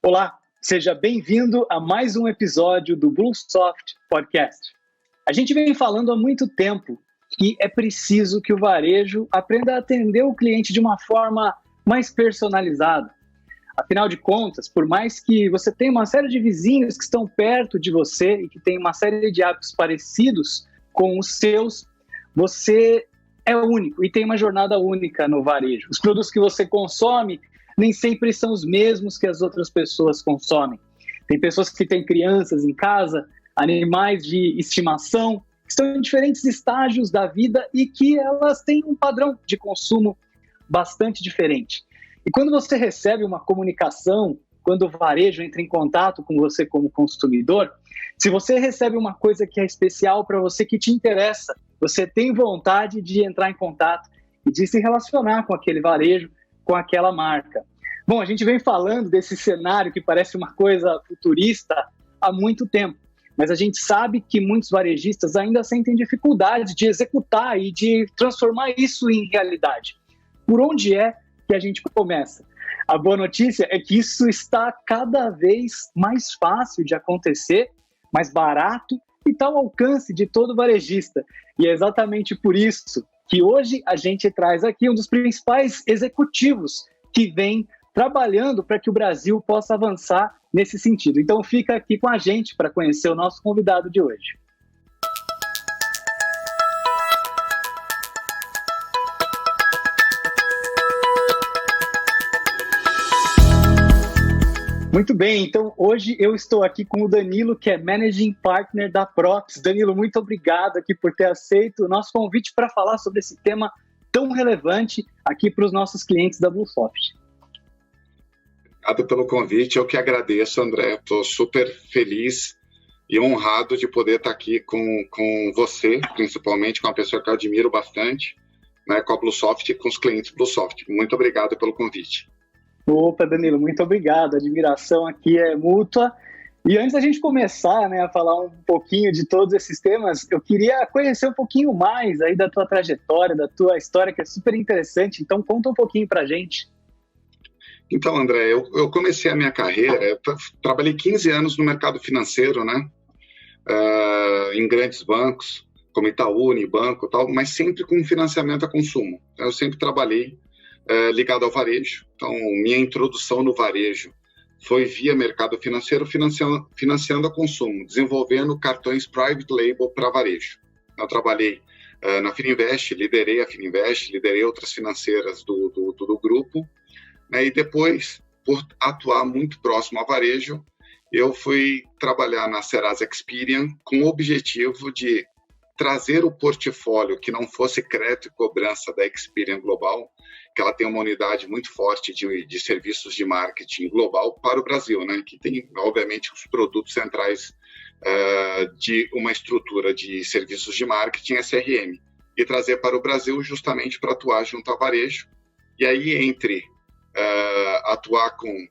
Olá, seja bem-vindo a mais um episódio do BlueSoft Podcast. A gente vem falando há muito tempo que é preciso que o varejo aprenda a atender o cliente de uma forma mais personalizada. Afinal de contas, por mais que você tenha uma série de vizinhos que estão perto de você e que têm uma série de hábitos parecidos com os seus, você é único e tem uma jornada única no varejo. Os produtos que você consome nem sempre são os mesmos que as outras pessoas consomem. Tem pessoas que têm crianças em casa, animais de estimação, que estão em diferentes estágios da vida e que elas têm um padrão de consumo bastante diferente. E quando você recebe uma comunicação, quando o varejo entra em contato com você como consumidor, se você recebe uma coisa que é especial para você, que te interessa, você tem vontade de entrar em contato e de se relacionar com aquele varejo, com aquela marca. Bom, a gente vem falando desse cenário que parece uma coisa futurista há muito tempo, mas a gente sabe que muitos varejistas ainda sentem dificuldade de executar e de transformar isso em realidade. Por onde é que a gente começa? A boa notícia é que isso está cada vez mais fácil de acontecer, mais barato e está ao alcance de todo varejista. E é exatamente por isso que hoje a gente traz aqui um dos principais executivos que vem trabalhando para que o Brasil possa avançar nesse sentido. Então fica aqui com a gente para conhecer o nosso convidado de hoje. Muito bem, então hoje eu estou aqui com o Danilo, que é Managing Partner da Props. Danilo, muito obrigado aqui por ter aceito o nosso convite para falar sobre esse tema tão relevante aqui para os nossos clientes da BlueSoft. Obrigado pelo convite, eu que agradeço, André. Estou super feliz e honrado de poder estar aqui com você, principalmente com uma pessoa que eu admiro bastante, né, com a BlueSoft e com os clientes BlueSoft. Muito obrigado pelo convite. Opa, Danilo, muito obrigado. A admiração aqui é mútua. E antes da gente começar, né, a falar um pouquinho de todos esses temas, eu queria conhecer um pouquinho mais aí da tua trajetória, da tua história, que é super interessante. Então, conta um pouquinho pra gente. Então, André, eu comecei a minha carreira, eu trabalhei 15 anos no mercado financeiro, né, em grandes bancos, como Itaú, Unibanco e tal, mas sempre com financiamento a consumo. Eu sempre trabalhei ligado ao varejo. Então, minha introdução no varejo foi via mercado financeiro, financiando a consumo, desenvolvendo cartões private label para varejo. Eu trabalhei na Fininvest, liderei a Fininvest, liderei outras financeiras do grupo, né, e depois, por atuar muito próximo ao varejo, eu fui trabalhar na Serasa Experian com o objetivo de trazer o portfólio que não fosse crédito e cobrança da Experian Global, que ela tem uma unidade muito forte de serviços de marketing global para o Brasil, né? Que tem, obviamente, os produtos centrais de uma estrutura de serviços de marketing, SRM, e trazer para o Brasil justamente para atuar junto ao varejo. E aí, entre atuar com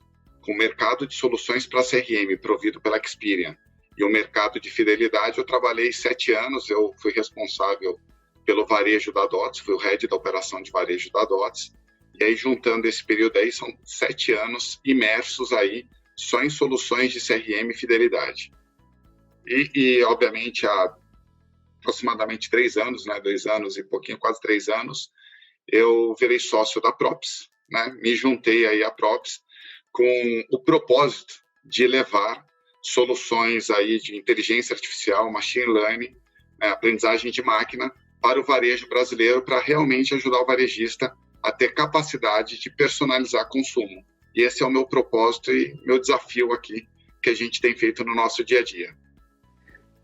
o mercado de soluções para CRM provido pela Experian e o mercado de fidelidade, eu trabalhei 7 anos, eu fui responsável pelo varejo da DOTS, fui o head da operação de varejo da DOTS, e aí juntando esse período aí, são 7 anos imersos aí só em soluções de CRM e fidelidade. E obviamente, há aproximadamente 3 anos, né, 2 anos e pouquinho, quase 3 anos, eu virei sócio da Props, né, me juntei aí à Props com o propósito de levar soluções aí de inteligência artificial, machine learning, aprendizagem de máquina para o varejo brasileiro, para realmente ajudar o varejista a ter capacidade de personalizar consumo. E esse é o meu propósito e meu desafio aqui, que a gente tem feito no nosso dia a dia.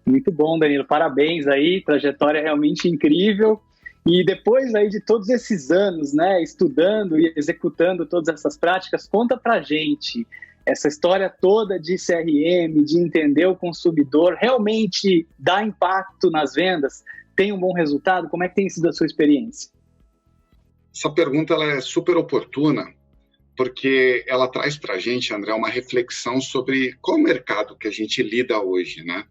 Muito bom, Danilo. Parabéns aí, trajetória realmente incrível. E depois aí de todos esses anos, né, estudando e executando todas essas práticas, conta pra gente essa história toda de CRM, de entender o consumidor, realmente dá impacto nas vendas? Tem um bom resultado? Como é que tem sido a sua experiência? Essa pergunta ela é super oportuna, porque ela traz para a gente, André, uma reflexão sobre qual mercado que a gente lida hoje, né?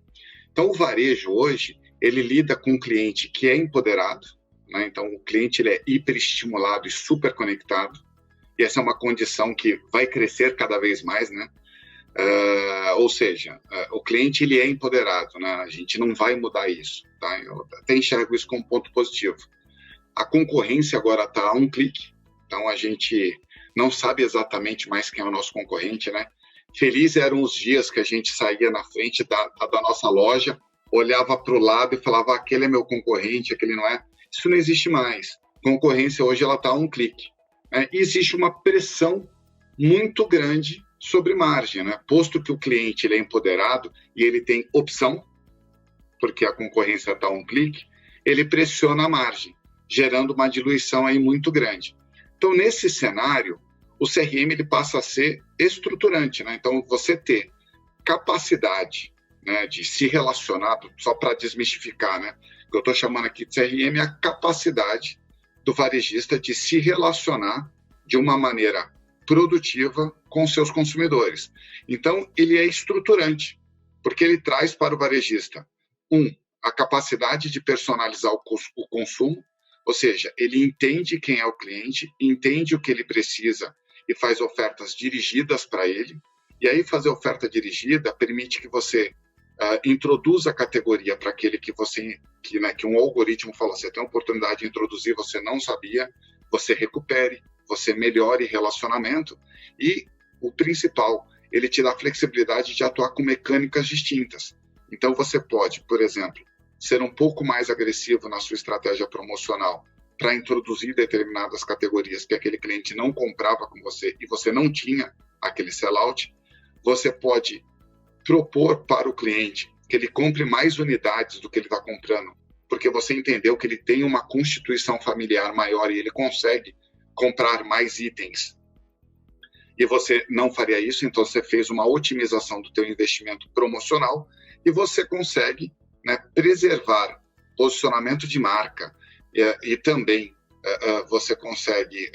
Então, o varejo hoje, ele lida com um cliente que é empoderado, né? Então, o cliente ele é hiperestimulado e super conectado, e essa é uma condição que vai crescer cada vez mais, né? Ou seja, o cliente ele é empoderado, né? A gente não vai mudar isso, tá? Eu até enxergo isso como ponto positivo. A concorrência agora está a um clique, então a gente não sabe exatamente mais quem é o nosso concorrente, né? Felizes eram os dias que a gente saía na frente da nossa loja, olhava para o lado e falava, aquele é meu concorrente, aquele não é. Isso não existe mais. Concorrência hoje ela está a um clique, né? E existe uma pressão muito grande sobre margem, né? Posto que o cliente ele é empoderado e ele tem opção, porque a concorrência está a um clique, ele pressiona a margem, gerando uma diluição aí muito grande. Então, nesse cenário, o CRM ele passa a ser estruturante, né? Então, você ter capacidade, né, de se relacionar, só para desmistificar, né? O que eu estou chamando aqui de CRM é a capacidade do varejista de se relacionar de uma maneira produtiva com seus consumidores. Então, ele é estruturante, porque ele traz para o varejista, a capacidade de personalizar o consumo, ou seja, ele entende quem é o cliente, entende o que ele precisa e faz ofertas dirigidas para ele. E aí fazer oferta dirigida permite que você introduza a categoria para aquele que um algoritmo falou, você tem a oportunidade de introduzir, você não sabia, você recupere, você melhore relacionamento e o principal, ele te dá flexibilidade de atuar com mecânicas distintas. Então você pode, por exemplo, ser um pouco mais agressivo na sua estratégia promocional para introduzir determinadas categorias que aquele cliente não comprava com você e você não tinha aquele sellout. Você pode propor para o cliente que ele compre mais unidades do que ele está comprando, porque você entendeu que ele tem uma constituição familiar maior e ele consegue comprar mais itens. E você não faria isso, então você fez uma otimização do teu investimento promocional e você consegue, né, preservar posicionamento de marca e também você consegue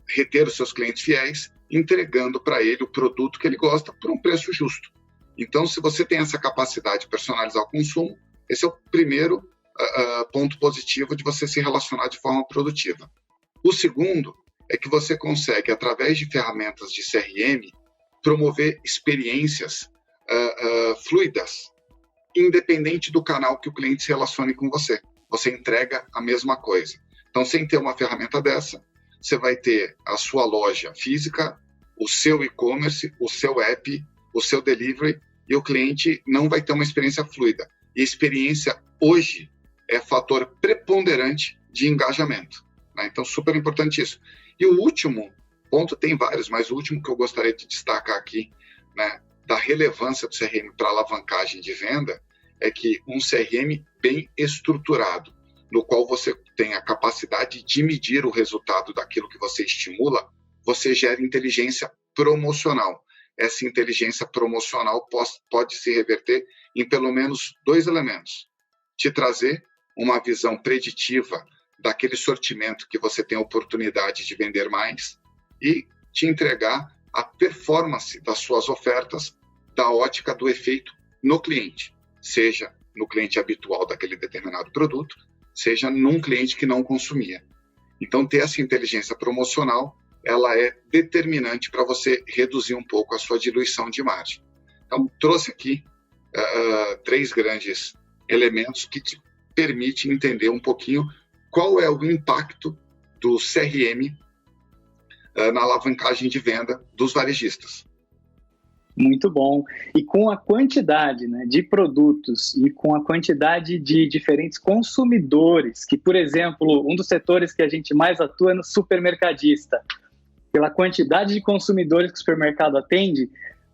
reter os seus clientes fiéis, entregando para ele o produto que ele gosta por um preço justo. Então, se você tem essa capacidade de personalizar o consumo, esse é o primeiro ponto positivo de você se relacionar de forma produtiva. O segundo é que você consegue, através de ferramentas de CRM, promover experiências fluidas, independente do canal que o cliente se relacione com você. Você entrega a mesma coisa. Então, sem ter uma ferramenta dessa, você vai ter a sua loja física, o seu e-commerce, o seu app, o seu delivery, e o cliente não vai ter uma experiência fluida. E experiência, hoje, é fator preponderante de engajamento, né? Então, super importante isso. E o último ponto, tem vários, mas o último que eu gostaria de destacar aqui, né, da relevância do CRM para alavancagem de venda, é que um CRM bem estruturado, no qual você tem a capacidade de medir o resultado daquilo que você estimula, você gera inteligência promocional. Essa inteligência promocional pode se reverter em pelo menos 2 elementos. Te trazer uma visão preditiva daquele sortimento que você tem a oportunidade de vender mais e te entregar a performance das suas ofertas da ótica do efeito no cliente, seja no cliente habitual daquele determinado produto, seja num cliente que não consumia. Então, ter essa inteligência promocional, ela é determinante para você reduzir um pouco a sua diluição de margem. Então, trouxe aqui 3 grandes elementos que te permitem entender um pouquinho qual é o impacto do CRM na alavancagem de venda dos varejistas. Muito bom. E com a quantidade, né, de produtos e com a quantidade de diferentes consumidores, que, por exemplo, um dos setores que a gente mais atua é no supermercadista. Pela quantidade de consumidores que o supermercado atende,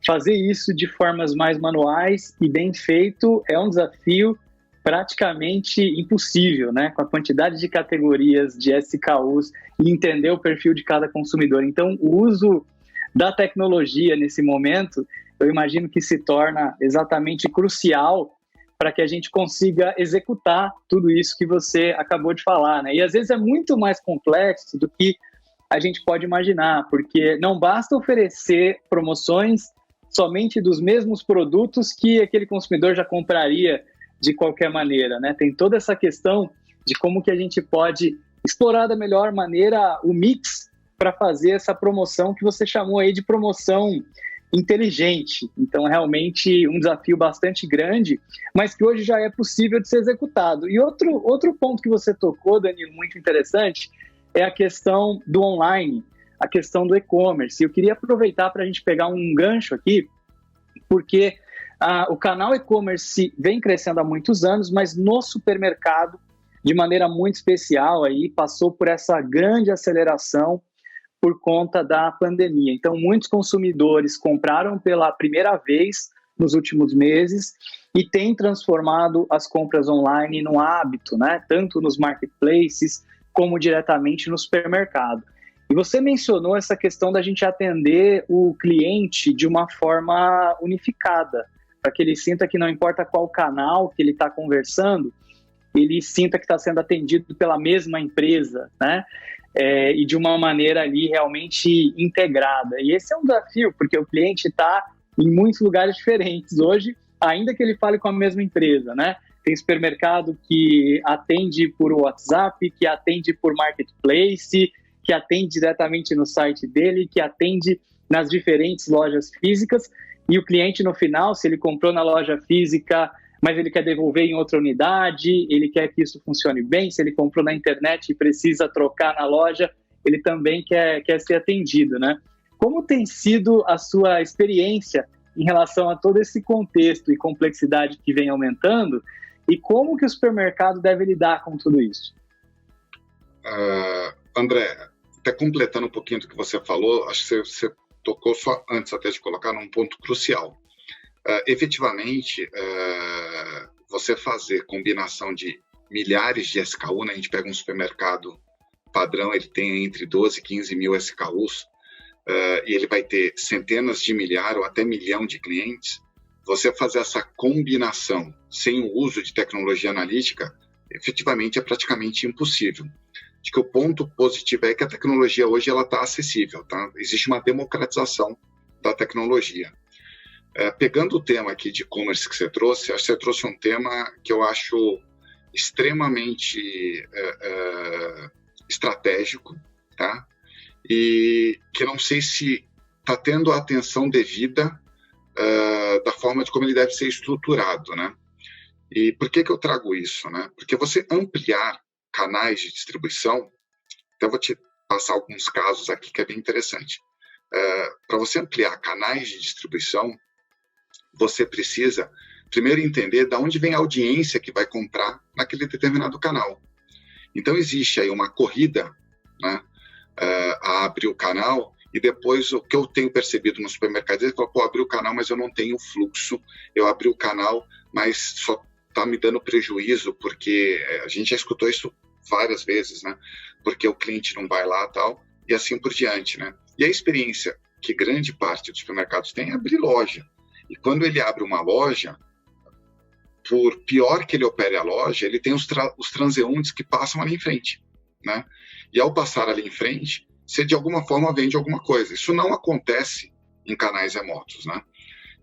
fazer isso de formas mais manuais e bem feito é um desafio praticamente impossível, né? Com a quantidade de categorias, de SKUs e entender o perfil de cada consumidor. Então, o uso da tecnologia nesse momento, eu imagino que se torna exatamente crucial para que a gente consiga executar tudo isso que você acabou de falar, né? E às vezes é muito mais complexo do que a gente pode imaginar, porque não basta oferecer promoções somente dos mesmos produtos que aquele consumidor já compraria de qualquer maneira, né? Tem toda essa questão de como que a gente pode explorar da melhor maneira o mix para fazer essa promoção que você chamou aí de promoção inteligente. Então, realmente um desafio bastante grande, mas que hoje já é possível de ser executado. E outro ponto que você tocou, Danilo, muito interessante, é a questão do online, a questão do e-commerce. Eu queria aproveitar para a gente pegar um gancho aqui, porque o canal e-commerce vem crescendo há muitos anos, mas no supermercado, de maneira muito especial, aí, passou por essa grande aceleração por conta da pandemia. Então, muitos consumidores compraram pela primeira vez nos últimos meses e têm transformado as compras online num hábito, né? Tanto nos marketplaces como diretamente no supermercado. E você mencionou essa questão da gente atender o cliente de uma forma unificada, para que ele sinta que não importa qual canal que ele está conversando, ele sinta que está sendo atendido pela mesma empresa, né? E de uma maneira ali realmente integrada. E esse é um desafio, porque o cliente está em muitos lugares diferentes hoje, ainda que ele fale com a mesma empresa, né? Tem supermercado que atende por WhatsApp, que atende por marketplace, que atende diretamente no site dele, que atende nas diferentes lojas físicas, e o cliente no final, se ele comprou na loja física, mas ele quer devolver em outra unidade, ele quer que isso funcione bem, se ele comprou na internet e precisa trocar na loja, ele também quer ser atendido, né? Como tem sido a sua experiência em relação a todo esse contexto e complexidade que vem aumentando, e como que o supermercado deve lidar com tudo isso? André, até completando um pouquinho do que você falou, acho que você tocou só antes até de colocar num ponto crucial. Efetivamente, você fazer combinação de milhares de SKU, né? A gente pega um supermercado padrão, ele tem entre 12 e 15 mil SKUs, e ele vai ter centenas de milhares ou até milhão de clientes. Você fazer essa combinação sem o uso de tecnologia analítica, efetivamente é praticamente impossível. Acho que o ponto positivo é que a tecnologia hoje está acessível, tá? Existe uma democratização da tecnologia. Pegando o tema aqui de e-commerce que você trouxe, acho que você trouxe um tema que eu acho extremamente estratégico, tá? E que não sei se está tendo a atenção devida da forma de como ele deve ser estruturado, né? E por que eu trago isso, né? Porque você ampliar canais de distribuição, então eu vou te passar alguns casos aqui que é bem interessante. Para você ampliar canais de distribuição, você precisa primeiro entender de onde vem a audiência que vai comprar naquele determinado canal. Então existe aí uma corrida, né, a abrir o canal, e depois o que eu tenho percebido no supermercado é que eu abri o canal, mas eu não tenho fluxo, eu abri o canal, mas só está me dando prejuízo, porque a gente já escutou isso várias vezes, né? Porque o cliente não vai lá e tal, e assim por diante, né? E a experiência que grande parte dos supermercados tem é abrir loja. E quando ele abre uma loja, por pior que ele opere a loja, ele tem os transeuntes que passam ali em frente, né? E ao passar ali em frente, você de alguma forma vende alguma coisa. Isso não acontece em canais remotos, né?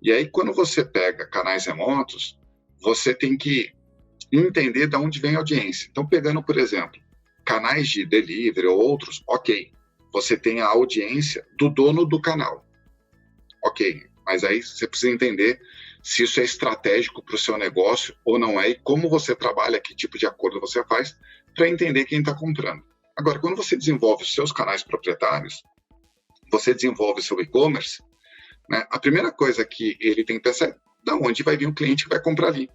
E aí, quando você pega canais remotos, você tem que entender de onde vem a audiência. Então, pegando, por exemplo, canais de delivery ou outros, ok, você tem a audiência do dono do canal. Ok, mas aí você precisa entender se isso é estratégico para o seu negócio ou não é, e como você trabalha, que tipo de acordo você faz, para entender quem está comprando. Agora, quando você desenvolve os seus canais proprietários, você desenvolve o seu e-commerce, né, a primeira coisa que ele tem que pensar é de onde vai vir o cliente que vai comprar ali.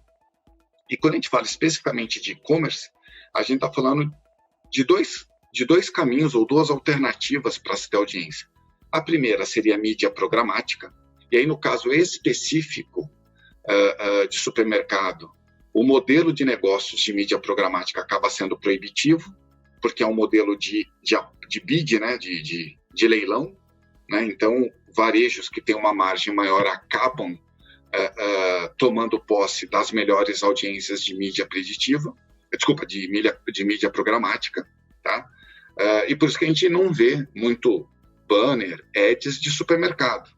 E quando a gente fala especificamente de e-commerce, a gente está falando de dois caminhos ou duas alternativas para se ter audiência. A primeira seria a mídia programática, e aí no caso específico de supermercado, o modelo de negócios de mídia programática acaba sendo proibitivo, porque é um modelo de bid, né, de leilão, né? Então varejos que têm uma margem maior acabam tomando posse das melhores audiências de mídia preditiva, de mídia programática, tá? E por isso que a gente não vê muito banner, ads de supermercado,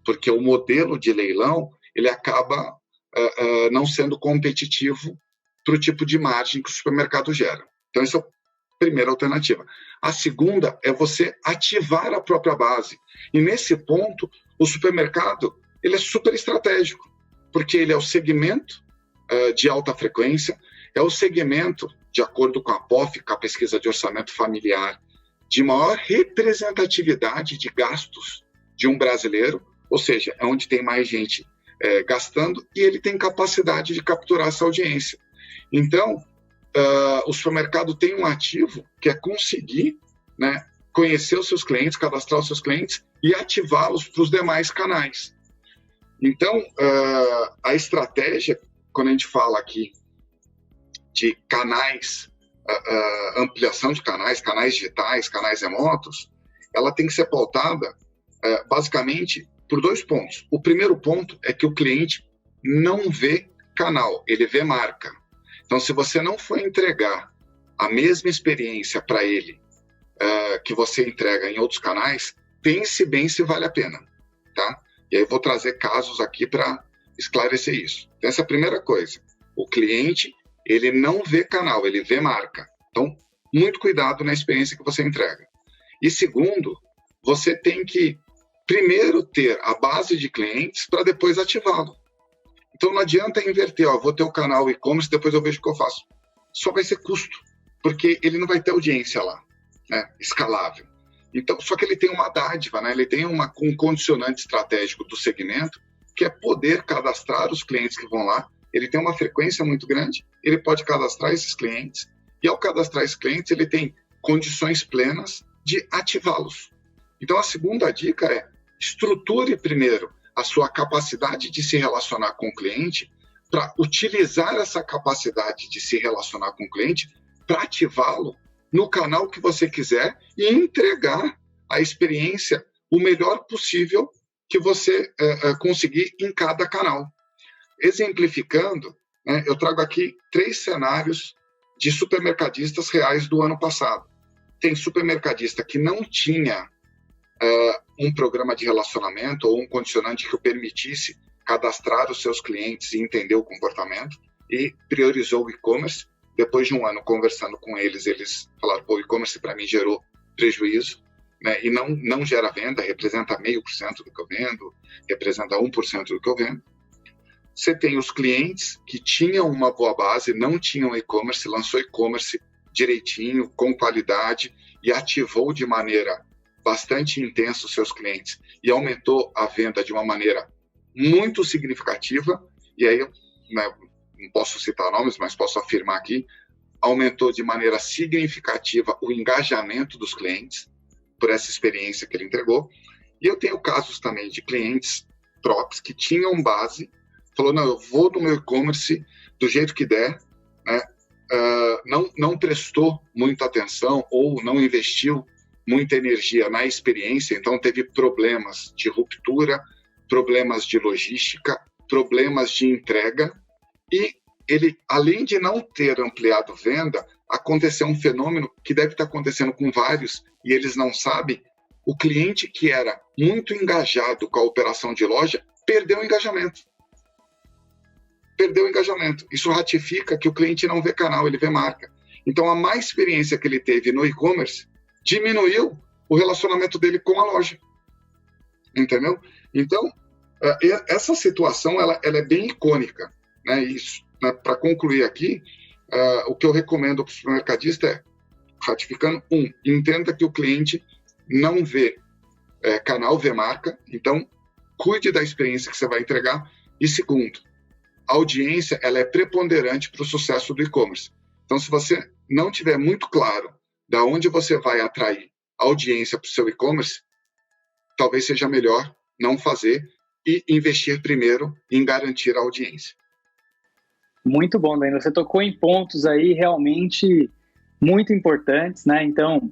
porque o modelo de leilão ele acaba não sendo competitivo para o tipo de margem que o supermercado gera. Então, essa é a primeira alternativa. A segunda é você ativar a própria base. E nesse ponto, O supermercado, ele é super estratégico, porque ele é o segmento de alta frequência, é o segmento, de acordo com a POF, com a pesquisa de orçamento familiar, de maior representatividade de gastos de um brasileiro, ou seja, é onde tem mais gente gastando, e ele tem capacidade de capturar essa audiência. Então, o supermercado tem um ativo que é conseguir, né, conhecer os seus clientes, cadastrar os seus clientes e ativá-los para os demais canais. Então, a estratégia, quando a gente fala aqui de canais, ampliação de canais digitais, canais remotos, ela tem que ser pautada basicamente por 2 pontos. O primeiro ponto é que o cliente não vê canal, ele vê marca. Então, se você não for entregar a mesma experiência para ele que você entrega em outros canais, pense bem se vale a pena, tá? E aí eu vou trazer casos aqui para esclarecer isso. Então, essa é a primeira coisa. O cliente, ele não vê canal, ele vê marca. Então, muito cuidado na experiência que você entrega. E segundo, você tem que primeiro ter a base de clientes para depois ativá-lo. Então, não adianta inverter, vou ter o canal e-commerce, depois eu vejo o que eu faço. Só vai ser custo, porque ele não vai ter audiência lá, né, escalável. Então, só que ele tem uma dádiva, né, ele tem um condicionante estratégico do segmento, que é poder cadastrar os clientes que vão lá. Ele tem uma frequência muito grande, ele pode cadastrar esses clientes, e ao cadastrar esses clientes, ele tem condições plenas de ativá-los. Então, a segunda dica é: estruture primeiro a sua capacidade de se relacionar com o cliente, para utilizar essa capacidade de se relacionar com o cliente para ativá-lo no canal que você quiser e entregar a experiência o melhor possível que você conseguir em cada canal. Exemplificando, né, eu trago aqui 3 cenários de supermercadistas reais do ano passado. Tem supermercadista que não tinha um programa de relacionamento ou um condicionante que o permitisse cadastrar os seus clientes e entender o comportamento, e priorizou o e-commerce. Depois de um ano conversando com eles, eles falaram: o e-commerce para mim gerou prejuízo, né, e não gera venda, representa 0,5% do que eu vendo, representa 1% do que eu vendo. Você tem os clientes que tinham uma boa base, não tinham e-commerce, lançou e-commerce direitinho, com qualidade, e ativou de maneira bastante intensa os seus clientes e aumentou a venda de uma maneira muito significativa. E aí, né, não posso citar nomes, mas posso afirmar aqui, aumentou de maneira significativa o engajamento dos clientes por essa experiência que ele entregou. E eu tenho casos também de clientes próprios que tinham base, falou: não, eu vou no meu e-commerce do jeito que der, né? Não prestou muita atenção ou não investiu muita energia na experiência, então teve problemas de ruptura, problemas de logística, problemas de entrega, e ele, além de não ter ampliado venda, aconteceu um fenômeno que deve estar acontecendo com vários, e eles não sabem: o cliente que era muito engajado com a operação de loja perdeu o engajamento. Perdeu o engajamento. Isso ratifica que o cliente não vê canal, ele vê marca. Então, a má experiência que ele teve no e-commerce diminuiu o relacionamento dele com a loja. Entendeu? Então, essa situação ela é bem icônica, né? Isso, né? Para concluir aqui, o que eu recomendo para o supermercadista é, ratificando: entenda que o cliente não vê canal, vê marca, então cuide da experiência que você vai entregar. E segundo, a audiência ela é preponderante para o sucesso do e-commerce. Então, se você não tiver muito claro da onde você vai atrair audiência para o seu e-commerce, talvez seja melhor não fazer e investir primeiro em garantir a audiência. Muito bom, Danilo. Você tocou em pontos aí realmente muito importantes, né? Então,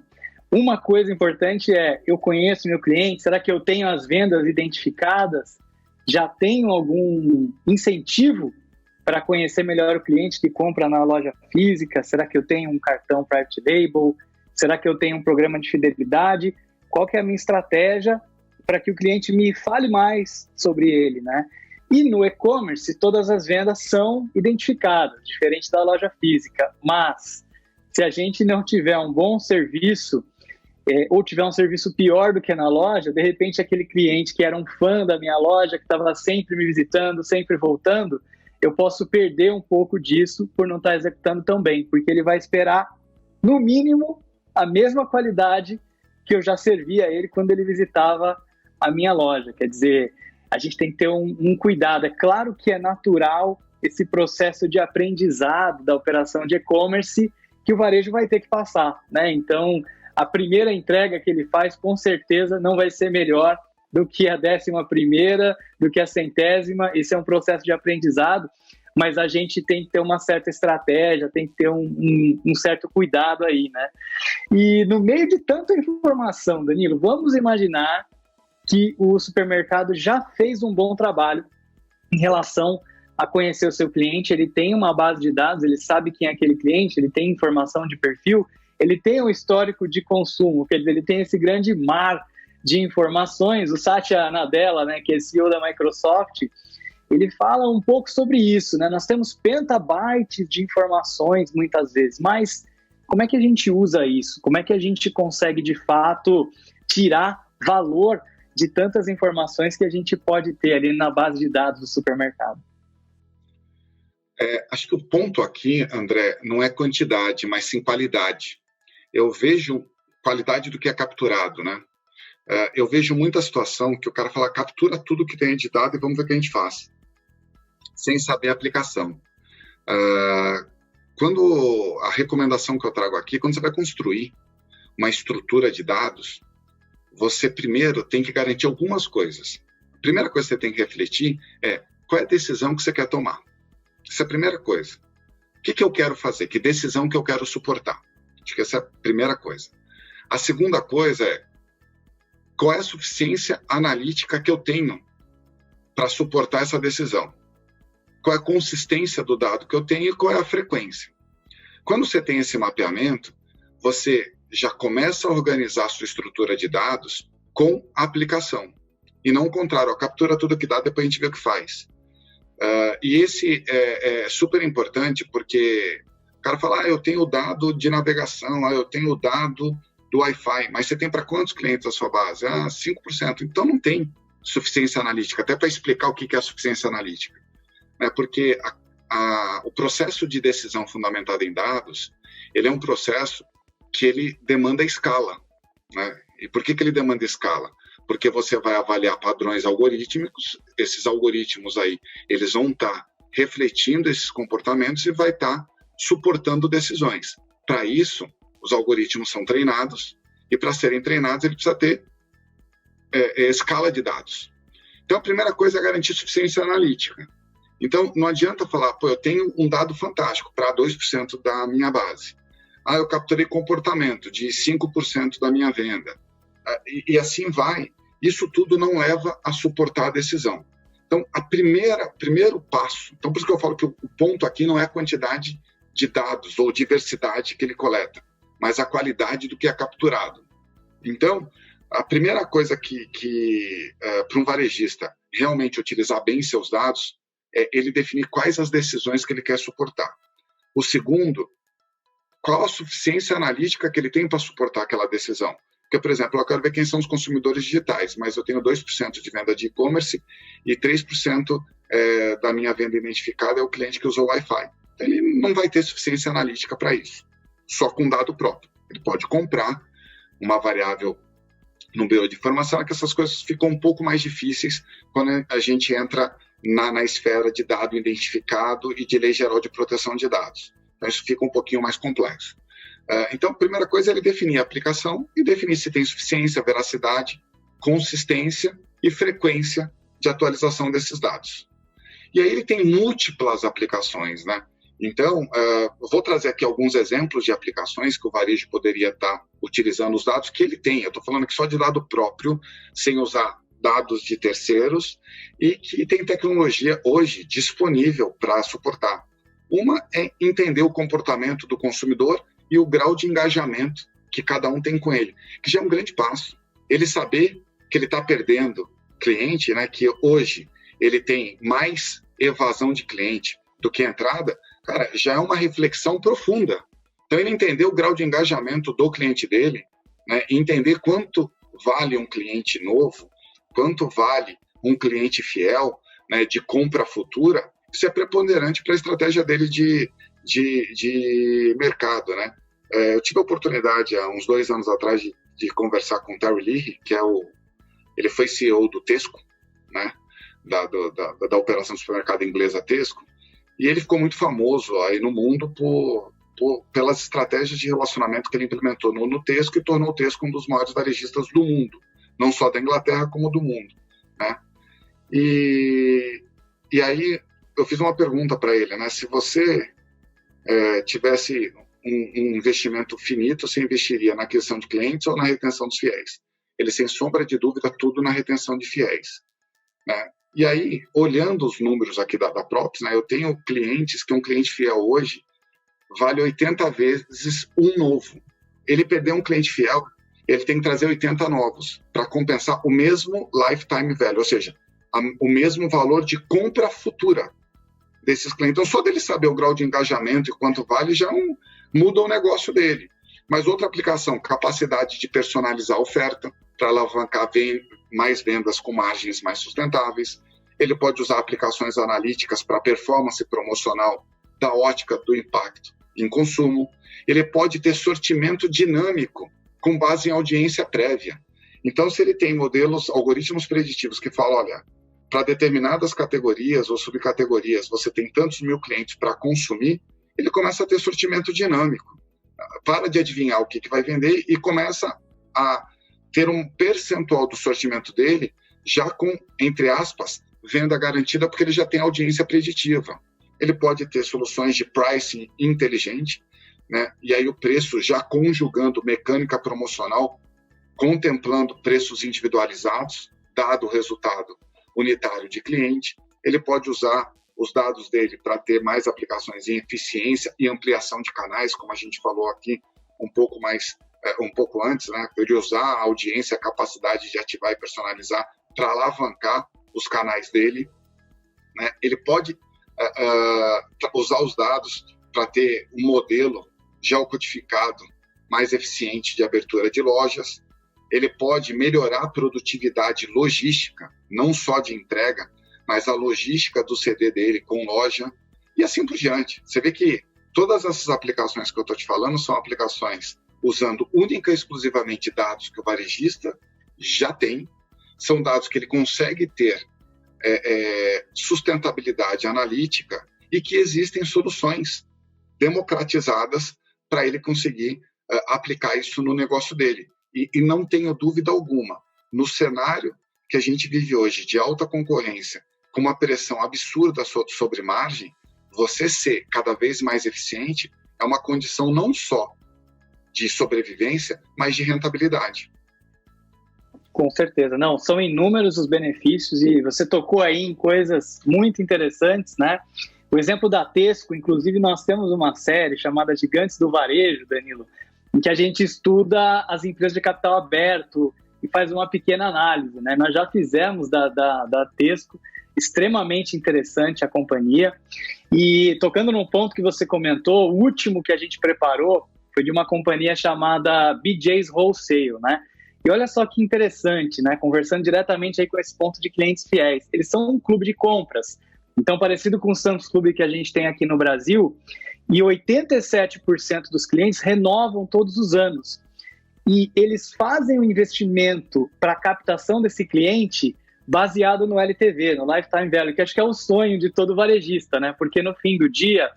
uma coisa importante é: eu conheço meu cliente, será que eu tenho as vendas identificadas? Já tenho algum incentivo para conhecer melhor o cliente que compra na loja física? Será que eu tenho um cartão private label? Será que eu tenho um programa de fidelidade? Qual que é a minha estratégia para que o cliente me fale mais sobre ele, né? E no e-commerce, todas as vendas são identificadas, diferente da loja física. Mas, se a gente não tiver um bom serviço ou tiver um serviço pior do que na loja, de repente aquele cliente que era um fã da minha loja, que estava sempre me visitando, sempre voltando, eu posso perder um pouco disso por não estar executando tão bem, porque ele vai esperar, no mínimo, a mesma qualidade que eu já servia a ele quando ele visitava a minha loja. Quer dizer, a gente tem que ter um cuidado. É claro que é natural esse processo de aprendizado da operação de e-commerce que o varejo vai ter que passar, né? Então, a primeira entrega que ele faz, com certeza, não vai ser melhor do que a 11ª, do que a 100ª. Esse é um processo de aprendizado, mas a gente tem que ter uma certa estratégia, tem que ter um certo cuidado aí, né? E no meio de tanta informação, Danilo, vamos imaginar que o supermercado já fez um bom trabalho em relação a conhecer o seu cliente, ele tem uma base de dados, ele sabe quem é aquele cliente, ele tem informação de perfil, ele tem um histórico de consumo, quer dizer, ele tem esse grande mar de informações. O Satya Nadella, né, que é CEO da Microsoft, ele fala um pouco sobre isso, né? Nós temos petabytes de informações muitas vezes, mas como é que a gente usa isso? Como é que a gente consegue, de fato, tirar valor de tantas informações que a gente pode ter ali na base de dados do supermercado? Acho que o ponto aqui, André, não é quantidade, mas sim qualidade. Eu vejo qualidade do que é capturado, né? Eu vejo muita situação que o cara fala, captura tudo que tem de dado e vamos ver o que a gente faz, sem saber a aplicação. Quando a recomendação que eu trago aqui, quando você vai construir uma estrutura de dados, você primeiro tem que garantir algumas coisas. A primeira coisa que você tem que refletir é qual é a decisão que você quer tomar. Essa é a primeira coisa. O que eu quero fazer? Que decisão que eu quero suportar? Acho que essa é a primeira coisa. A segunda coisa é qual é a suficiência analítica que eu tenho para suportar essa decisão? Qual é a consistência do dado que eu tenho e qual é a frequência? Quando você tem esse mapeamento, você já começa a organizar a sua estrutura de dados com a aplicação. E não o contrário, captura tudo que dá, depois a gente vê o que faz. E esse é super importante porque o cara fala, eu tenho o dado de navegação, eu tenho o dado do Wi-Fi, mas você tem para quantos clientes a sua base? 5%. Então não tem suficiência analítica, até para explicar o que é a suficiência analítica. Porque o processo de decisão fundamentada em dados, ele é um processo que ele demanda escala, né? E por que ele demanda escala? Porque você vai avaliar padrões algorítmicos, esses algoritmos aí, eles vão estar refletindo esses comportamentos e vai estar suportando decisões. Para isso, os algoritmos são treinados e para serem treinados, ele precisa ter escala de dados. Então, a primeira coisa é garantir suficiência analítica. Então, não adianta falar, eu tenho um dado fantástico para 2% da minha base. Eu capturei comportamento de 5% da minha venda. E assim vai. Isso tudo não leva a suportar a decisão. Então, primeiro passo, então por isso que eu falo que o ponto aqui não é a quantidade de dados ou diversidade que ele coleta, mas a qualidade do que é capturado. Então, a primeira coisa que para um varejista realmente utilizar bem seus dados é ele definir quais as decisões que ele quer suportar. O segundo, qual a suficiência analítica que ele tem para suportar aquela decisão. Porque, por exemplo, eu quero ver quem são os consumidores digitais, mas eu tenho 2% de venda de e-commerce e 3% da minha venda identificada é o cliente que usou o Wi-Fi. Então, ele não vai ter suficiência analítica para isso, só com dado próprio. Ele pode comprar uma variável no BO de informação, é que essas coisas ficam um pouco mais difíceis quando a gente entra na esfera de dado identificado e de lei geral de proteção de dados. Então, isso fica um pouquinho mais complexo. Então, a primeira coisa é ele definir a aplicação e definir se tem suficiência, veracidade, consistência e frequência de atualização desses dados. E aí ele tem múltiplas aplicações, né? Então, eu vou trazer aqui alguns exemplos de aplicações que o varejo poderia estar utilizando os dados que ele tem. Eu estou falando aqui só de dado próprio, sem usar dados de terceiros, e que tem tecnologia hoje disponível para suportar. Uma é entender o comportamento do consumidor e o grau de engajamento que cada um tem com ele, que já é um grande passo. Ele saber que ele está perdendo cliente, né, que hoje ele tem mais evasão de cliente do que entrada, cara, já é uma reflexão profunda. Então, ele entender o grau de engajamento do cliente dele né? Entender quanto vale um cliente novo, quanto vale um cliente fiel, né, de compra futura, isso é preponderante para a estratégia dele de mercado, né? Eu tive a oportunidade, há uns 2 anos atrás, de conversar com o Terry Leahy, que ele foi CEO do Tesco, né? Da operação de supermercado inglesa Tesco, e ele ficou muito famoso aí no mundo pelas estratégias de relacionamento que ele implementou no Tesco e tornou o Tesco um dos maiores varejistas do mundo, não só da Inglaterra, como do mundo, né? E aí eu fiz uma pergunta para ele, né? Se você tivesse um investimento finito, você investiria na aquisição de clientes ou na retenção dos fiéis? Ele, sem sombra de dúvida, tudo na retenção de fiéis, né? E aí, olhando os números aqui da Props, né, eu tenho clientes que um cliente fiel hoje vale 80 vezes um novo. Ele perdeu um cliente fiel, ele tem que trazer 80 novos para compensar o mesmo lifetime value, ou seja, o mesmo valor de compra futura desses clientes. Então, só dele saber o grau de engajamento e quanto vale, já muda o negócio dele. Mas outra aplicação, capacidade de personalizar a oferta para alavancar mais vendas com margens mais sustentáveis. Ele pode usar aplicações analíticas para performance promocional da ótica do impacto em consumo. Ele pode ter sortimento dinâmico com base em audiência prévia. Então, se ele tem algoritmos preditivos que falam, olha, para determinadas categorias ou subcategorias, você tem tantos mil clientes para consumir, ele começa a ter sortimento dinâmico. Para de adivinhar o que vai vender e começa a ter um percentual do sortimento dele já com, entre aspas, venda garantida, porque ele já tem audiência preditiva. Ele pode ter soluções de pricing inteligente, né? E aí o preço já conjugando mecânica promocional, contemplando preços individualizados, dado o resultado unitário de cliente. Ele pode usar os dados dele para ter mais aplicações em eficiência e ampliação de canais, como a gente falou aqui um pouco antes, né? Ele usar a audiência, a capacidade de ativar e personalizar para alavancar os canais dele, né? Ele pode usar os dados para ter um modelo geocodificado mais eficiente de abertura de lojas. Ele pode melhorar a produtividade logística, não só de entrega, mas a logística do CD dele com loja e assim por diante. Você vê que todas essas aplicações que eu estou te falando são aplicações usando única e exclusivamente dados que o varejista já tem, são dados que ele consegue ter sustentabilidade analítica e que existem soluções democratizadas para ele conseguir aplicar isso no negócio dele. E não tenho dúvida alguma, no cenário que a gente vive hoje de alta concorrência, com uma pressão absurda sobre margem, você ser cada vez mais eficiente é uma condição não só de sobrevivência, mas de rentabilidade. Com certeza. Não, são inúmeros os benefícios e você tocou aí em coisas muito interessantes, né? O exemplo da Tesco, inclusive nós temos uma série chamada Gigantes do Varejo, Danilo, em que a gente estuda as empresas de capital aberto e faz uma pequena análise, né? Nós já fizemos da Tesco, extremamente interessante a companhia. E tocando num ponto que você comentou, o último que a gente preparou foi de uma companhia chamada BJ's Wholesale, né? E olha só que interessante, né? Conversando diretamente aí com esse ponto de clientes fiéis. Eles são um clube de compras, então parecido com o Sam's Club que a gente tem aqui no Brasil, e 87% dos clientes renovam todos os anos. E eles fazem o investimento para a captação desse cliente baseado no LTV, no Lifetime Value, que acho que é o sonho de todo varejista, né? Porque no fim do dia,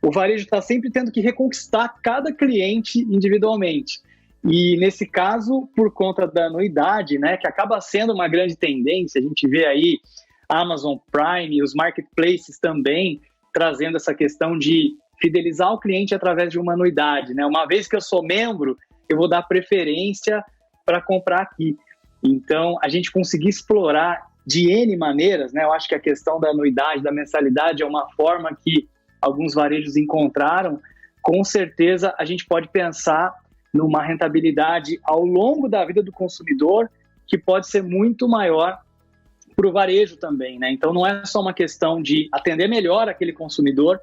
o varejo está sempre tendo que reconquistar cada cliente individualmente. E nesse caso, por conta da anuidade, né, que acaba sendo uma grande tendência, a gente vê aí a Amazon Prime e os marketplaces também trazendo essa questão de fidelizar o cliente através de uma anuidade, né? Uma vez que eu sou membro, eu vou dar preferência para comprar aqui. Então, a gente conseguir explorar de N maneiras, né? Eu acho que a questão da anuidade, da mensalidade é uma forma que alguns varejos encontraram. Com certeza, a gente pode pensar numa rentabilidade ao longo da vida do consumidor que pode ser muito maior para o varejo também, né? Então, não é só uma questão de atender melhor aquele consumidor,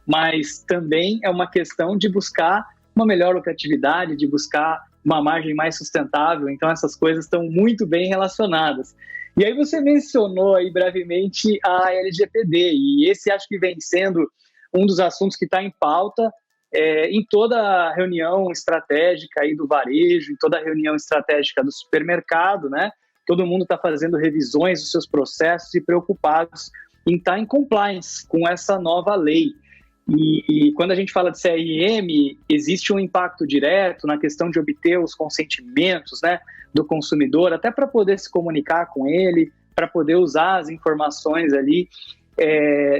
mas também é uma questão de buscar uma melhor lucratividade, de buscar uma margem mais sustentável, então essas coisas estão muito bem relacionadas. E aí você mencionou aí brevemente a LGPD, e esse acho que vem sendo um dos assuntos que está em pauta em toda reunião estratégica aí do varejo, em toda reunião estratégica do supermercado, né? Todo mundo está fazendo revisões dos seus processos e preocupados em estar em compliance com essa nova lei. E quando a gente fala de CRM, existe um impacto direto na questão de obter os consentimentos, né, do consumidor, até para poder se comunicar com ele, para poder usar as informações ali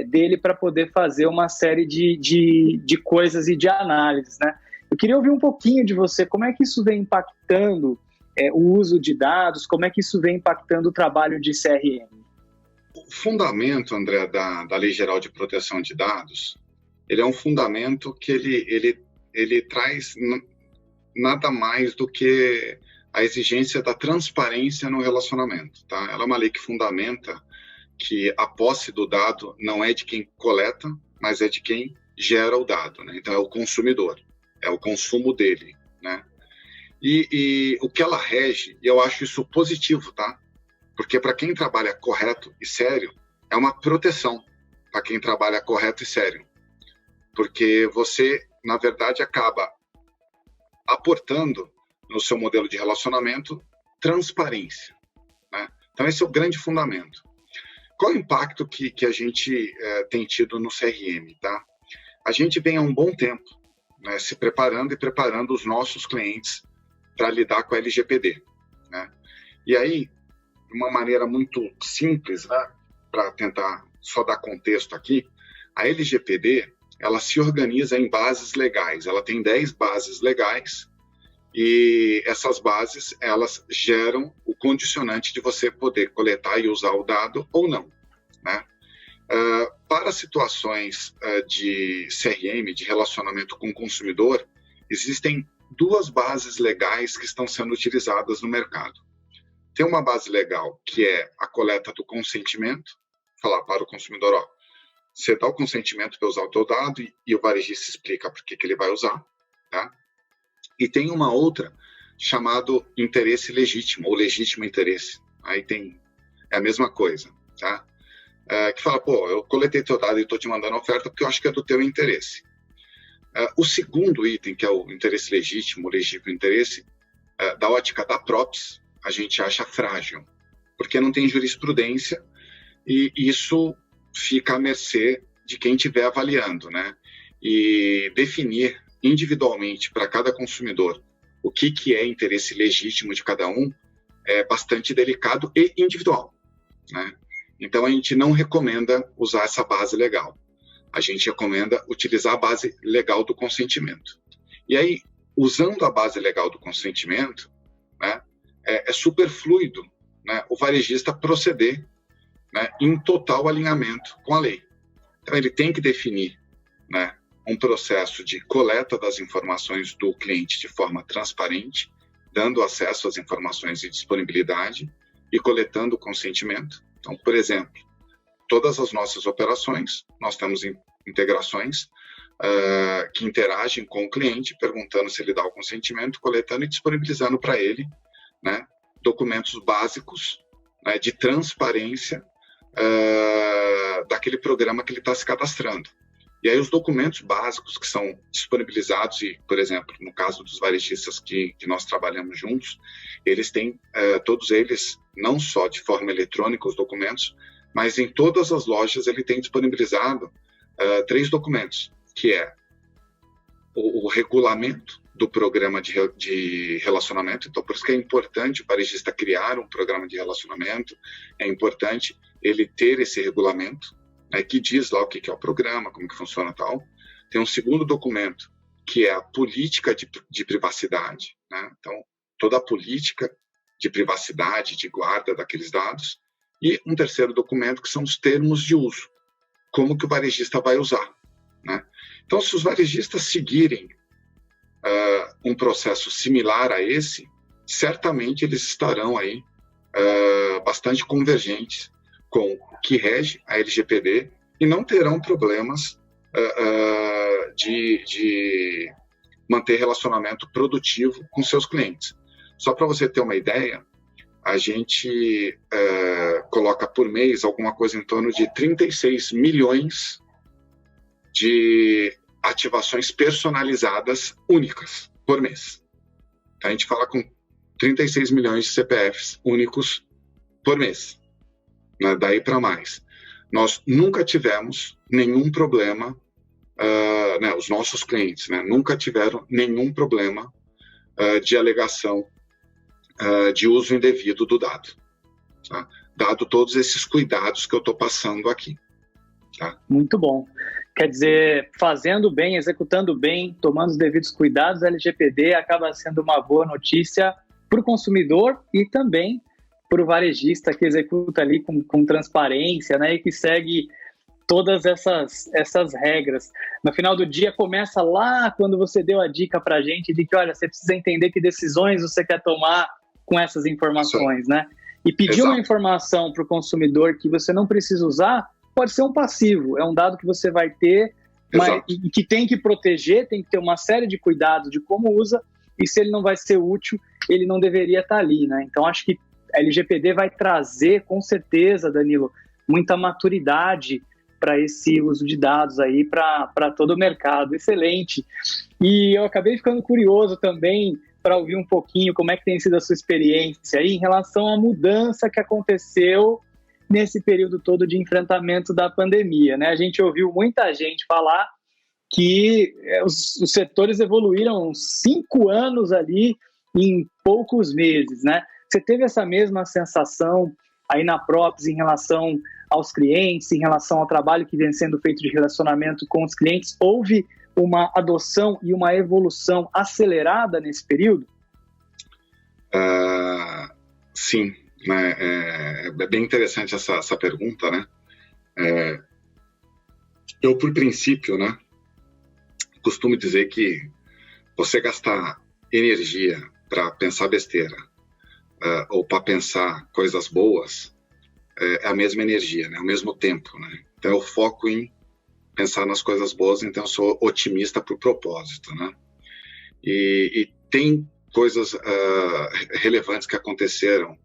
dele para poder fazer uma série de coisas e de análises, né? Eu queria ouvir um pouquinho de você, como é que isso vem impactando o uso de dados, como é que isso vem impactando o trabalho de CRM? O fundamento, André, da Lei Geral de Proteção de Dados, ele é um fundamento que ele traz nada mais do que a exigência da transparência no relacionamento, tá? Ela é uma lei que fundamenta que a posse do dado não é de quem coleta, mas é de quem gera o dado, né? Então é o consumidor, é o consumo dele, né? E o que ela rege, e eu acho isso positivo, tá? Porque para quem trabalha correto e sério, é uma proteção para quem trabalha correto e sério. Porque você, na verdade, acaba aportando no seu modelo de relacionamento transparência, né? Então esse é o grande fundamento. Qual é o impacto que a gente tem tido no CRM, tá? A gente vem há um bom tempo, né, se preparando e preparando os nossos clientes para lidar com a LGPD, né? E aí, de uma maneira muito simples, né, para tentar só dar contexto aqui, a LGPD, ela se organiza em bases legais. Ela tem 10 bases legais e essas bases, elas geram o condicionante de você poder coletar e usar o dado ou não, né? Para situações de CRM, de relacionamento com o consumidor, existem 2 bases legais que estão sendo utilizadas no mercado. Tem uma base legal que é a coleta do consentimento, falar para o consumidor, ó, você dá o consentimento para usar o teu dado e o varejista explica por que ele vai usar, tá? E tem uma outra chamado interesse legítimo, ou legítimo interesse. Aí é a mesma coisa, tá? Que fala, pô, eu coletei teu dado e estou te mandando a oferta porque eu acho que é do teu interesse. O segundo item, que é o interesse legítimo, o legítimo interesse, da ótica da PROPS, a gente acha frágil, porque não tem jurisprudência e isso fica à mercê de quem estiver avaliando, né? E definir individualmente para cada consumidor o que é interesse legítimo de cada um é bastante delicado e individual, né? Então a gente não recomenda usar essa base legal. A gente recomenda utilizar a base legal do consentimento. E aí, usando a base legal do consentimento, né, é super fluido, né, o varejista proceder, né, em total alinhamento com a lei. Então, ele tem que definir, né, um processo de coleta das informações do cliente de forma transparente, dando acesso às informações e disponibilidade e coletando o consentimento. Então, por exemplo, todas as nossas operações, nós temos integrações que interagem com o cliente, perguntando se ele dá o consentimento, coletando e disponibilizando para ele, né, documentos básicos, né, de transparência daquele programa que ele está se cadastrando. E aí os documentos básicos que são disponibilizados, e, por exemplo, no caso dos varejistas que nós trabalhamos juntos, eles têm, todos eles, não só de forma eletrônica os documentos, mas em todas as lojas ele tem disponibilizado 3 documentos, que é o regulamento do programa de relacionamento. Então, por isso que é importante o varejista criar um programa de relacionamento, é importante ele ter esse regulamento, né, que diz lá o que é o programa, como que funciona e tal. Tem um segundo documento, que é a política de privacidade, né? Então, toda a política de privacidade, de guarda daqueles dados. E um terceiro documento, que são os termos de uso, como que o varejista vai usar, né? Então, se os varejistas seguirem um processo similar a esse, certamente eles estarão aí bastante convergentes com o que rege a LGPD e não terão problemas de manter relacionamento produtivo com seus clientes. Só para você ter uma ideia, a gente coloca por mês alguma coisa em torno de 36 milhões de ativações personalizadas únicas por mês. A gente fala com 36 milhões de CPFs únicos por mês, né? Daí para mais. Nós nunca tivemos nenhum problema, né, os nossos clientes, né, nunca tiveram nenhum problema de alegação de uso indevido do dado, tá? Dado todos esses cuidados que eu estou passando aqui. Tá? Muito bom. Quer dizer, fazendo bem, executando bem, tomando os devidos cuidados, a LGPD acaba sendo uma boa notícia para o consumidor e também para o varejista que executa ali com transparência, né, e que segue todas essas regras. No final do dia, começa lá quando você deu a dica para a gente de que, olha, você precisa entender que decisões você quer tomar com essas informações, né? E pedir uma informação para o consumidor que você não precisa usar pode ser um passivo, é um dado que você vai ter e que tem que proteger, tem que ter uma série de cuidados de como usa, e se ele não vai ser útil, ele não deveria estar ali, né? Então, acho que a LGPD vai trazer, com certeza, Danilo, muita maturidade para esse uso de dados aí para todo o mercado. Excelente. E eu acabei ficando curioso também para ouvir um pouquinho como é que tem sido a sua experiência aí em relação à mudança que aconteceu nesse período todo de enfrentamento da pandemia, né? A gente ouviu muita gente falar que os setores evoluíram 5 anos ali em poucos meses, né? Você teve essa mesma sensação aí na Props em relação aos clientes, em relação ao trabalho que vem sendo feito de relacionamento com os clientes? Houve uma adoção e uma evolução acelerada nesse período? Sim, né? É bem interessante essa pergunta, né? Eu, por princípio, né, costumo dizer que você gastar energia para pensar besteira ou para pensar coisas boas é a mesma energia, né? O mesmo tempo, né? Então eu foco em pensar nas coisas boas, então eu sou otimista por propósito, né? E tem coisas relevantes que aconteceram,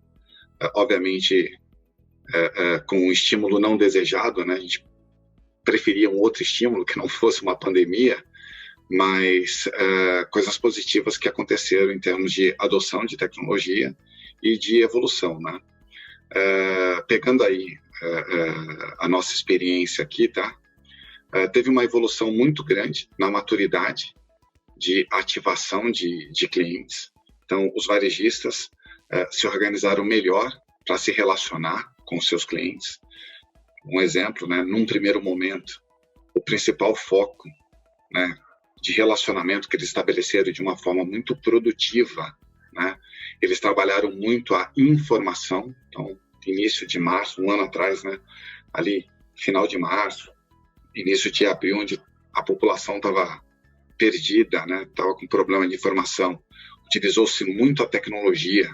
obviamente com um estímulo não desejado, né? A gente preferia um outro estímulo que não fosse uma pandemia, mas coisas positivas que aconteceram em termos de adoção de tecnologia e de evolução, né? Pegando aí a nossa experiência aqui, tá? Teve uma evolução muito grande na maturidade de ativação de clientes. Então, os varejistas se organizaram melhor para se relacionar com seus clientes. Um exemplo, né? Num primeiro momento, o principal foco, né, de relacionamento que eles estabeleceram de uma forma muito produtiva, né? Eles trabalharam muito a informação. Então, início de março, um ano atrás, né? Ali, final de março, início de abril, onde a população estava perdida, né? Estava com problema de informação. Utilizou-se muito a tecnologia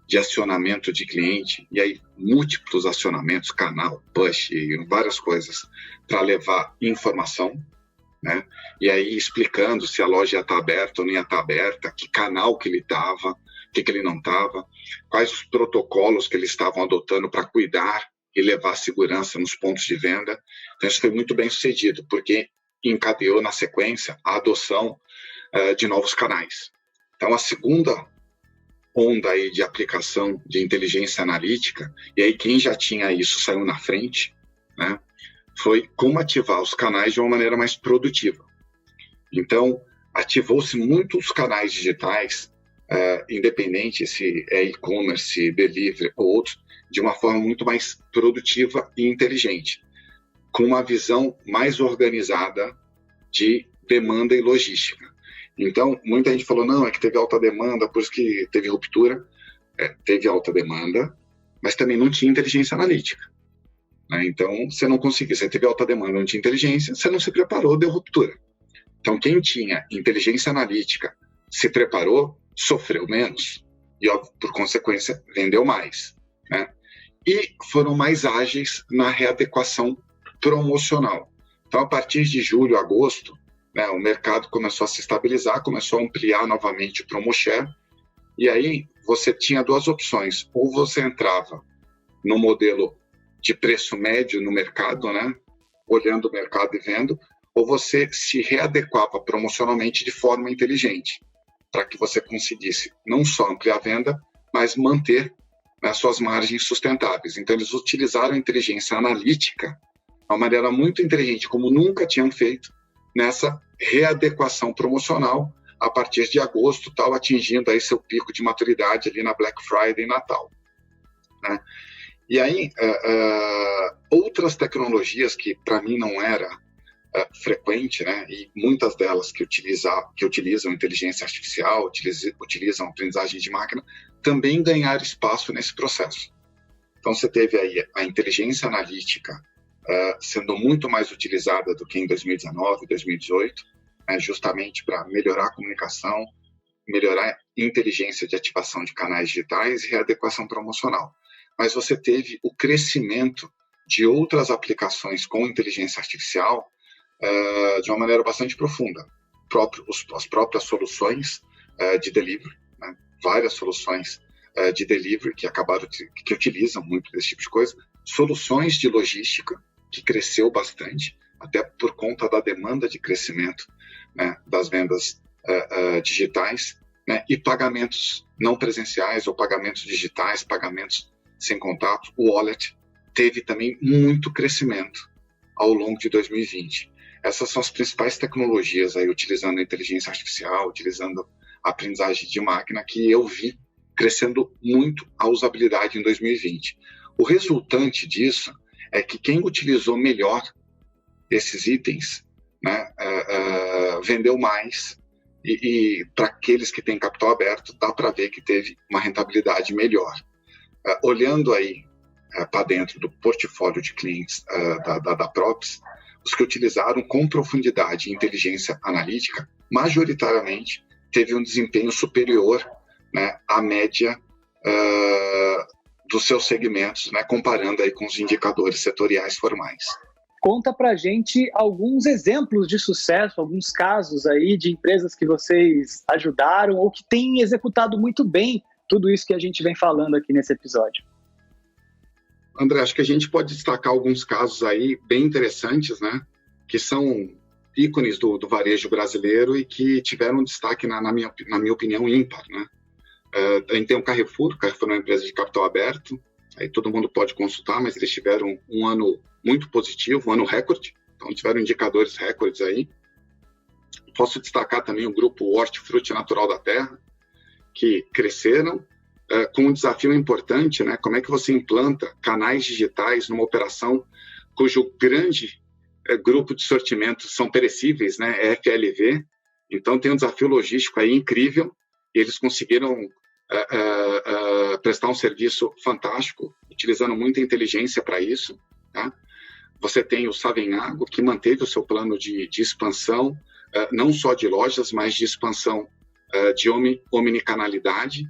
de acionamento de cliente, e aí múltiplos acionamentos, canal, push, várias coisas, para levar informação, né? E aí explicando se a loja ia estar aberta ou não ia estar aberta, que canal que ele estava, o que ele não estava, quais os protocolos que eles estavam adotando para cuidar e levar segurança nos pontos de venda. Então isso foi muito bem sucedido, porque encadeou na sequência a adoção de novos canais. Então a segunda onda aí de aplicação de inteligência analítica, e aí quem já tinha isso saiu na frente, né? Foi como ativar os canais de uma maneira mais produtiva. Então, ativou-se muitos canais digitais, independente se é e-commerce, delivery ou outros, de uma forma muito mais produtiva e inteligente, com uma visão mais organizada de demanda e logística. Então, muita gente falou, não, é que teve alta demanda, por isso que teve ruptura. Teve alta demanda, mas também não tinha inteligência analítica. Então, você não conseguiu, você teve alta demanda, não tinha inteligência, você não se preparou, deu ruptura. Então, quem tinha inteligência analítica, se preparou, sofreu menos e, por consequência, vendeu mais, né? E foram mais ágeis na readequação promocional. Então, a partir de julho, agosto, né, o mercado começou a se estabilizar, começou a ampliar novamente o promo share, e aí você tinha duas opções: ou você entrava no modelo de preço médio no mercado, né, olhando o mercado e vendo, ou você se readequava promocionalmente de forma inteligente, para que você conseguisse não só ampliar a venda, mas manter, né, suas margens sustentáveis. Então, eles utilizaram a inteligência analítica de uma maneira muito inteligente, como nunca tinham feito, nessa readequação promocional a partir de agosto, tal, atingindo aí seu pico de maturidade ali na Black Friday e Natal, né? E aí, outras tecnologias que para mim não era frequente, né, e muitas delas que utilizam inteligência artificial, utilizam aprendizagem de máquina, também ganharam espaço nesse processo. Então, você teve aí a inteligência analítica sendo muito mais utilizada do que em 2019, 2018, justamente para melhorar a comunicação, melhorar a inteligência de ativação de canais digitais e readequação promocional. Mas você teve o crescimento de outras aplicações com inteligência artificial de uma maneira bastante profunda. As próprias soluções de delivery, né? Várias soluções de delivery que utilizam muito desse tipo de coisa, soluções de logística, que cresceu bastante, até por conta da demanda de crescimento, né, das vendas digitais, né, e pagamentos não presenciais ou pagamentos digitais, pagamentos sem contato. O wallet teve também muito crescimento ao longo de 2020. Essas são as principais tecnologias aí, utilizando a inteligência artificial, utilizando a aprendizagem de máquina, que eu vi crescendo muito a usabilidade em 2020. O resultante disso é que quem utilizou melhor esses itens, né, vendeu mais, e para aqueles que têm capital aberto, dá para ver que teve uma rentabilidade melhor. Olhando aí para dentro do portfólio de clientes da Props, os que utilizaram com profundidade e inteligência analítica, majoritariamente, teve um desempenho superior, né, à média dos seus segmentos, né, comparando aí com os indicadores setoriais formais. Conta pra gente alguns exemplos de sucesso, alguns casos aí de empresas que vocês ajudaram ou que têm executado muito bem tudo isso que a gente vem falando aqui nesse episódio. André, acho que a gente pode destacar alguns casos aí bem interessantes, né, que são ícones do varejo brasileiro e que tiveram destaque, na minha opinião, ímpar, né? A gente tem o Carrefour é uma empresa de capital aberto, aí todo mundo pode consultar, mas eles tiveram um ano muito positivo, um ano recorde, então tiveram indicadores recordes aí. Posso destacar também o grupo Hortifruti Natural da Terra, que cresceram com um desafio importante, né? Como é que você implanta canais digitais numa operação cujo grande grupo de sortimentos são perecíveis, né? É FLV, então tem um desafio logístico aí incrível, e eles conseguiram prestar um serviço fantástico, utilizando muita inteligência para isso, tá? Você tem o Savenhago, que manteve o seu plano de expansão, não só de lojas, mas de expansão de omnicanalidade,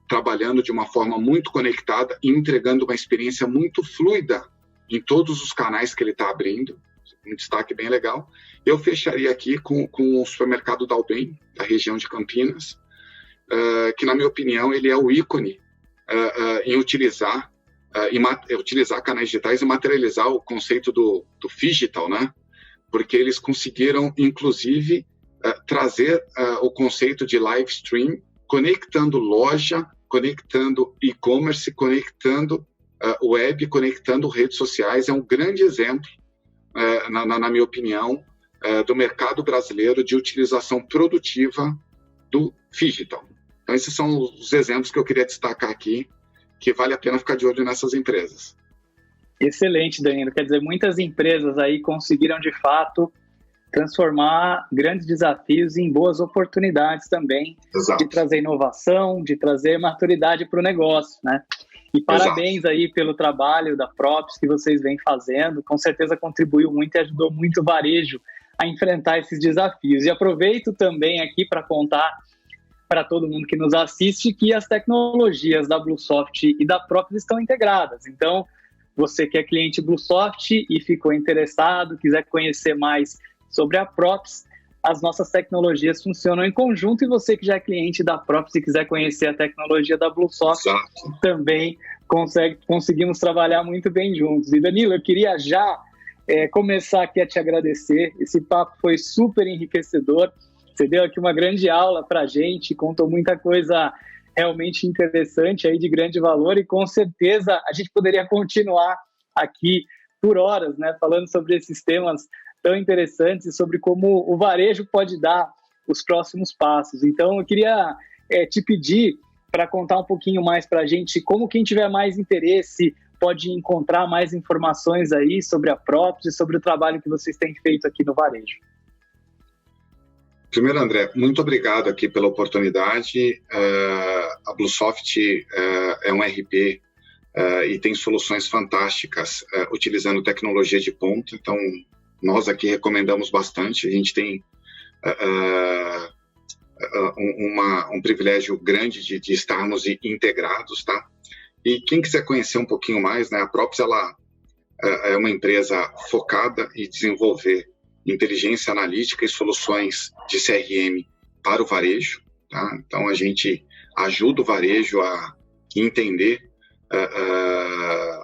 trabalhando de uma forma muito conectada e entregando uma experiência muito fluida em todos os canais que ele está abrindo, um destaque bem legal. Eu fecharia aqui com o supermercado Dalben, da região de Campinas, que, na minha opinião, ele é o ícone em utilizar canais digitais e materializar o conceito do phygital, né? Porque eles conseguiram, inclusive, trazer o conceito de live stream, conectando loja, conectando e-commerce, conectando web, conectando redes sociais. É um grande exemplo, na minha opinião, do mercado brasileiro de utilização produtiva do phygital. Então, esses são os exemplos que eu queria destacar aqui, que vale a pena ficar de olho nessas empresas. Excelente, Danilo. Quer dizer, muitas empresas aí conseguiram, de fato, transformar grandes desafios em boas oportunidades também. Exato. De trazer inovação, de trazer maturidade para o negócio, né? E parabéns. Exato. Aí pelo trabalho da Props que vocês vêm fazendo. Com certeza contribuiu muito e ajudou muito o varejo a enfrentar esses desafios. E aproveito também aqui para contar para todo mundo que nos assiste que as tecnologias da BlueSoft e da Props estão integradas. Então, você que é cliente BlueSoft e ficou interessado, quiser conhecer mais sobre a Props, as nossas tecnologias funcionam em conjunto, e você que já é cliente da Props e quiser conhecer a tecnologia da BlueSoft, também conseguimos trabalhar muito bem juntos. E Danilo, eu queria já começar aqui a te agradecer. Esse papo foi super enriquecedor. Você deu aqui uma grande aula para a gente, contou muita coisa realmente interessante aí, de grande valor, e com certeza a gente poderia continuar aqui por horas, né, falando sobre esses temas tão interessantes e sobre como o varejo pode dar os próximos passos. Então, eu queria te pedir para contar um pouquinho mais para a gente como quem tiver mais interesse pode encontrar mais informações aí sobre a Props e sobre o trabalho que vocês têm feito aqui no varejo. Primeiro, André, muito obrigado aqui pela oportunidade. A BlueSoft é um RP e tem soluções fantásticas utilizando tecnologia de ponta. Então, nós aqui recomendamos bastante. A gente tem um privilégio grande de estarmos integrados, tá? E quem quiser conhecer um pouquinho mais, né, a Props ela é uma empresa focada em desenvolver inteligência analítica e soluções de CRM para o varejo, tá? Então, a gente ajuda o varejo a entender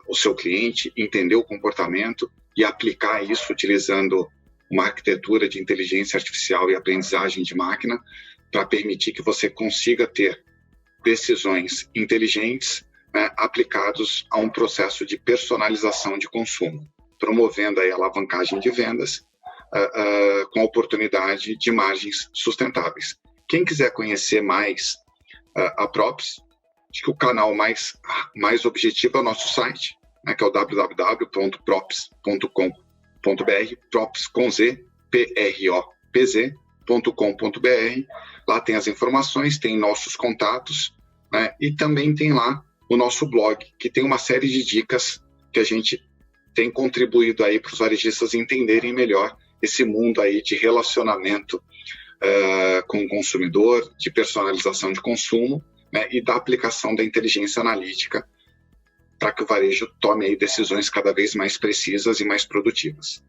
o seu cliente, entender o comportamento e aplicar isso utilizando uma arquitetura de inteligência artificial e aprendizagem de máquina para permitir que você consiga ter decisões inteligentes, né, aplicados a um processo de personalização de consumo, promovendo aí a alavancagem de vendas com a oportunidade de margens sustentáveis. Quem quiser conhecer mais a Props, acho que o canal mais objetivo é o nosso site, né, que é o www.props.com.br, props com Z, propz.com.br. Lá tem as informações, tem nossos contatos, né, e também tem lá o nosso blog, que tem uma série de dicas que a gente tem contribuído aí para os varejistas entenderem melhor esse mundo aí de relacionamento com o consumidor, de personalização de consumo, né, e da aplicação da inteligência analítica para que o varejo tome aí decisões cada vez mais precisas e mais produtivas.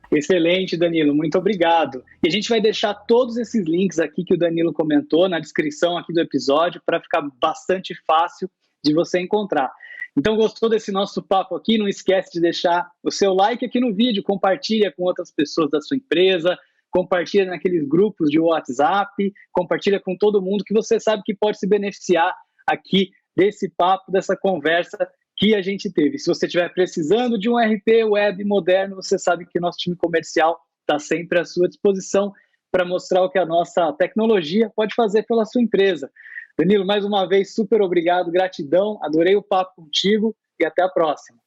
Excelente, Danilo, muito obrigado. E a gente vai deixar todos esses links aqui que o Danilo comentou na descrição aqui do episódio para ficar bastante fácil de você encontrar. Então, gostou desse nosso papo aqui? Não esquece de deixar o seu like aqui no vídeo, compartilha com outras pessoas da sua empresa, compartilha naqueles grupos de WhatsApp, compartilha com todo mundo que você sabe que pode se beneficiar aqui desse papo, dessa conversa que a gente teve. Se você estiver precisando de um RP web moderno, você sabe que nosso time comercial está sempre à sua disposição para mostrar o que a nossa tecnologia pode fazer pela sua empresa. Danilo, mais uma vez, super obrigado, gratidão, adorei o papo contigo e até a próxima.